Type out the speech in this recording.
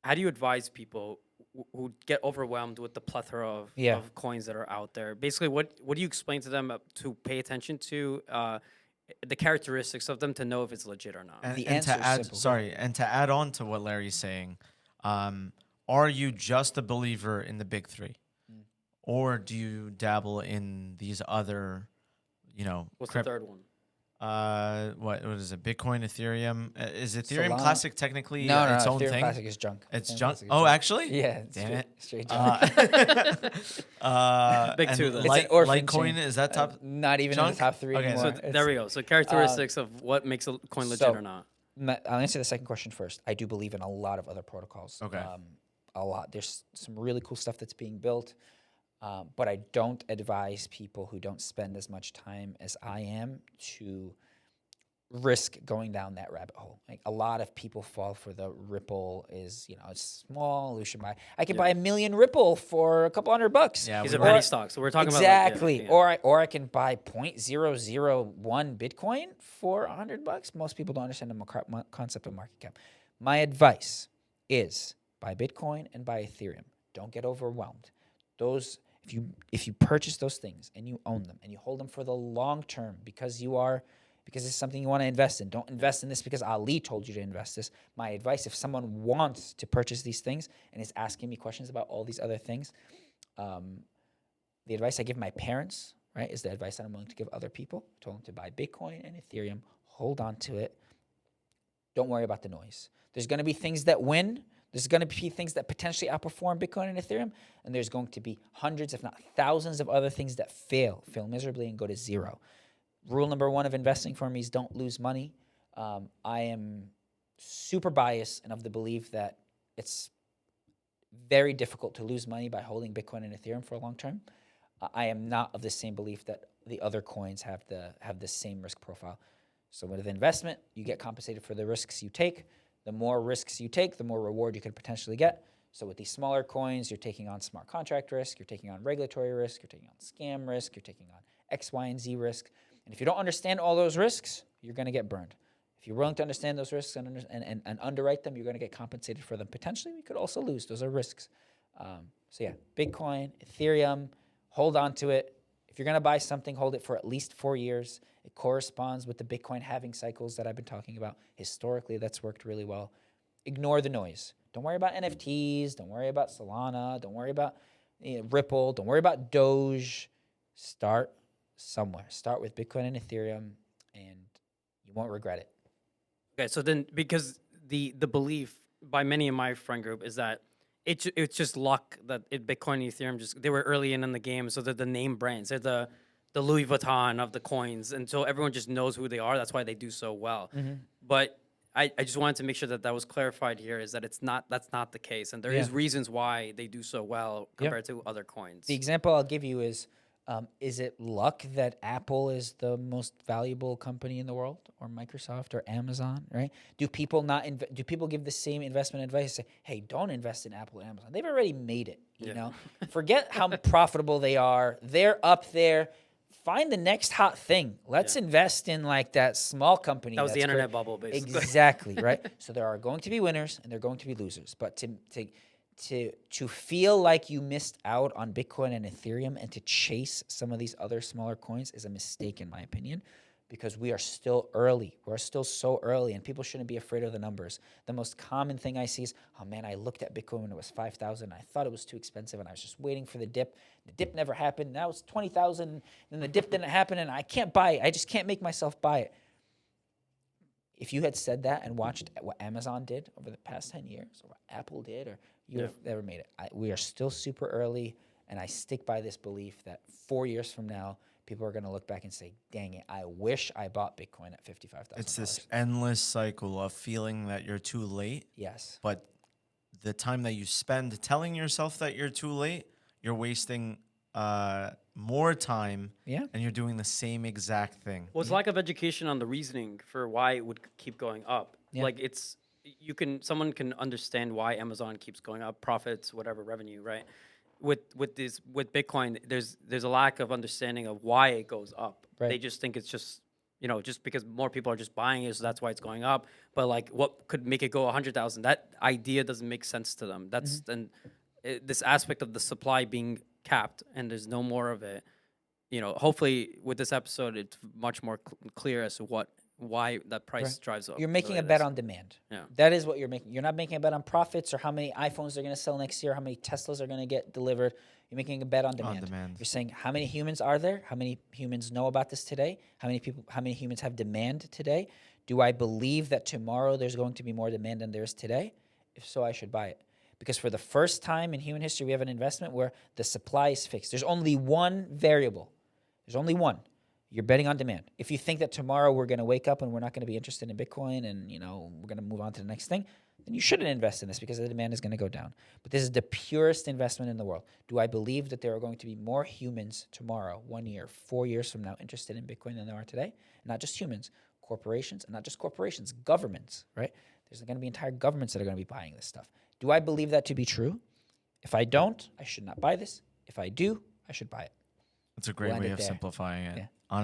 how do you advise people who get overwhelmed with the plethora Yeah. of coins that are out there? Basically, what do you explain to them to pay attention to the characteristics of them to know if it's legit or not? The And to answer is add, simple. sorry, and to add on to what Larry's saying, um, are you just a believer in the big three, or do you dabble in these other, What's the third one? what is it? Bitcoin, Ethereum. Is Ethereum Solana. Classic technically No, its no, own Ethereum thing? Classic is junk. It's Ethereum junk. Classic is Oh, junk. actually, Yeah, damn straight it. junk. Big And two, though. It's an orphan Litecoin chain. is that top? Not even in junk? the top three Okay, anymore. so So there we go. So characteristics of what makes a coin legit so- or not. I'll answer the second question first. I do believe in a lot of other protocols. Okay. A lot. There's some really cool stuff that's being built, but I don't advise people who don't spend as much time as I am to risk going down that rabbit hole. Like a lot of people fall for the Ripple is, it's small. You should buy. I could buy 1 million Ripple for a couple $100. Yeah, These we are were- penny stocks. So we're talking Exactly. about Or I can buy 0.001 Bitcoin for $100. Most people don't understand the concept of market cap. My advice is buy Bitcoin and buy Ethereum. Don't get overwhelmed. Those if you purchase those things and you own them and you hold them for the long term because it's something you want to invest in. Don't invest in this because Ali told you to invest this. My advice, if someone wants to purchase these things and is asking me questions about all these other things, the advice I give my parents, right, is the advice that I'm willing to give other people. I told them to buy Bitcoin and Ethereum. Hold on to it. Don't worry about the noise. There's going to be things that win. There's going to be things that potentially outperform Bitcoin and Ethereum. And there's going to be hundreds, if not thousands, of other things that fail miserably and go to zero. Rule number one of investing for me is don't lose money. I am super biased and of the belief that it's very difficult to lose money by holding Bitcoin and Ethereum for a long term. I am not of the same belief that the other coins have the same risk profile. So with investment, you get compensated for the risks you take. The more risks you take, the more reward you could potentially get. So with these smaller coins, you're taking on smart contract risk, you're taking on regulatory risk, you're taking on scam risk, you're taking on X, Y, and Z risk. And if you don't understand all those risks, you're going to get burned. If you're willing to understand those risks and underwrite them, you're going to get compensated for them. Potentially, we could also lose. Those are risks. So yeah, Bitcoin, Ethereum, hold on to it. If you're going to buy something, hold it for at least 4 years. It corresponds with the Bitcoin halving cycles that I've been talking about. Historically, that's worked really well. Ignore the noise. Don't worry about NFTs. Don't worry about Solana. Don't worry about Ripple. Don't worry about Doge. Start somewhere. Start with Bitcoin and Ethereum, and you won't regret it. Okay, so then because the belief by many in my friend group is that it's just luck that Bitcoin and Ethereum they were early in the game, so they're the name brands. They're the Louis Vuitton of the coins, and so everyone just knows who they are. That's why they do so well. But I just wanted to make sure that was clarified here, is that that's not the case, and there is reasons why they do so well compared to other coins. The example I'll give you is it luck that Apple is the most valuable company in the world, or Microsoft, or Amazon? Right? Do people do people give the same investment advice? Say, hey, don't invest in Apple or Amazon. They've already made it. You know, forget how profitable they are. They're up there. Find the next hot thing. Let's invest in like that small company. That was the internet bubble, basically. Exactly, right? So there are going to be winners and there are going to be losers. But to feel like you missed out on Bitcoin and Ethereum and to chase some of these other smaller coins is a mistake, in my opinion, because we are still early. We're still so early, and people shouldn't be afraid of the numbers. The most common thing I see is, oh man, I looked at Bitcoin when it was 5,000. I thought it was too expensive, and I was just waiting for the dip. The dip never happened. Now it's 20,000, and the dip didn't happen, and I can't buy it. I just can't make myself buy it. If you had said that and watched what Amazon did over the past 10 years, or what Apple did, or you would have never made it. We are still super early, and I stick by this belief that 4 years from now, people are going to look back and say, dang it, I wish I bought Bitcoin at $55,000. It's this endless cycle of feeling that you're too late. Yes. But the time that you spend telling yourself that you're too late, you're wasting more time, and you're doing the same exact thing. Well, it's lack of education on the reasoning for why it would keep going up. Like someone can understand why Amazon keeps going up, profits, whatever, revenue, right? With Bitcoin, there's a lack of understanding of why it goes up. Right. They just think it's just you know, just because more people are just buying it, so that's why it's going up. But like, what could make it go 100,000? That idea doesn't make sense to them. That's and this aspect of the supply being capped and there's no more of it. You know, hopefully with this episode, it's much more clear as to why that price drives up. You're the making way a it bet is. on demand. Yeah. That is what you're making. You're not making a bet on profits or how many iPhones they're going to sell next year, how many Teslas are going to get delivered. You're making a bet on demand. demand. You're saying how many humans are there? How many humans know about this today? How many humans have demand today? Do I believe that tomorrow there's going to be more demand than there is today? If so, I should buy it. Because for the first time in human history, we have an investment where the supply is fixed. There's only one variable. There's only one. You're betting on demand. If you think that tomorrow we're going to wake up and we're not going to be interested in Bitcoin and, you know, we're going to move on to the next thing, then you shouldn't invest in this because the demand is going to go down. But this is the purest investment in the world. Do I believe that there are going to be more humans tomorrow, 1 year, 4 years from now, interested in Bitcoin than there are today? Not just humans, corporations, and not just corporations, governments, right? There's going to be entire governments that are going to be buying this stuff. Do I believe that to be true? If I don't, I should not buy this. If I do, I should buy it. It's a great We'll end way it of there. simplifying it. Yeah.